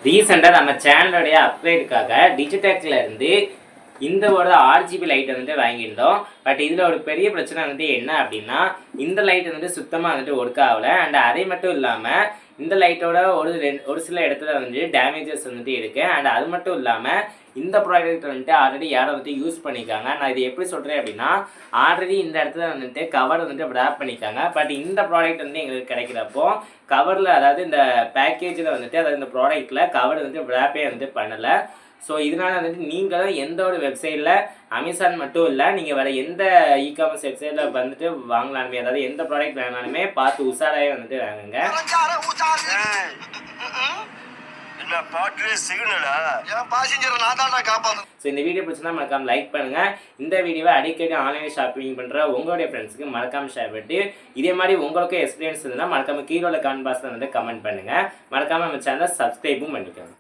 ரீசெண்டாக நம்ம சேனலோடைய அப்கிரேடுக்காக டிஜிடெக்கில் இருந்து இந்த ஒரு ஆர்ஜிபி லைட் வந்துட்டு வாங்கியிருந்தோம். பட் இதில் ஒரு பெரிய பிரச்சனை வந்துட்டு என்ன அப்படின்னா, இந்த லைட் வந்துட்டு சுத்தமாக வந்துட்டு ஒர்க் ஆகலை. அண்ட் அதை மட்டும் இல்லாமல் இந்த லைட்டோட ஒரு சில இடத்துல வந்து டேமேஜஸ் வந்துட்டு இருக்குது. அண்ட் அது மட்டும் இல்லாமல் இந்த ப்ராடக்ட் வந்துட்டு ஆல்ரெடி யாரை வந்துட்டு யூஸ் பண்ணியிருக்காங்க. நான் இது எப்படி சொல்கிறேன் அப்படின்னா, ஆல்ரெடி இந்த இடத்துல வந்துட்டு கவர் வந்துட்டு ரேப் பண்ணியிருக்காங்க. பட் இந்த ப்ராடக்ட் வந்து எங்களுக்கு கிடைக்கிறப்போ கவரில், அதாவது இந்த பேக்கேஜில் வந்துட்டு, அதாவது இந்த ப்ராடக்ட்டில் கவர் வந்துட்டு ரேப்பே வந்துட்டு பண்ணலை. ஸோ இதனால் வந்துட்டு நீங்களும் எந்த ஒரு வெப்சைட்டில், அமேசான் மட்டும் இல்லை, நீங்கள் வேறு எந்த இ-காமர்ஸ் வெப்சைட்டில் வந்துட்டு வாங்கலாலுமே, அதாவது எந்த ப்ராடக்ட் வேணாலுமே பார்த்து உஷாராகவே வந்துட்டு வாங்குங்க. ஸோ இந்த வீடியோ பிடிச்சிருந்தா மறக்காம லைக் பண்ணுங்கள். இந்த வீடியோவை அடிக்கடி ஆன்லைன் ஷாப்பிங் பண்ணுற உங்களுடைய ஃப்ரெண்ட்ஸுக்கு மறக்காம ஷேர் பண்ணிட்டு, இதே மாதிரி உங்களுக்கும் எக்ஸ்பீரியன்ஸ் இருந்தால் மறக்காம கீழே உள்ள கமெண்ட் பாக்ஸில் வந்து கமெண்ட் பண்ணுங்கள். மறக்காமல் நம்ம சேனலை சப்ஸ்கிரைபும் பண்ணிக்கோங்க.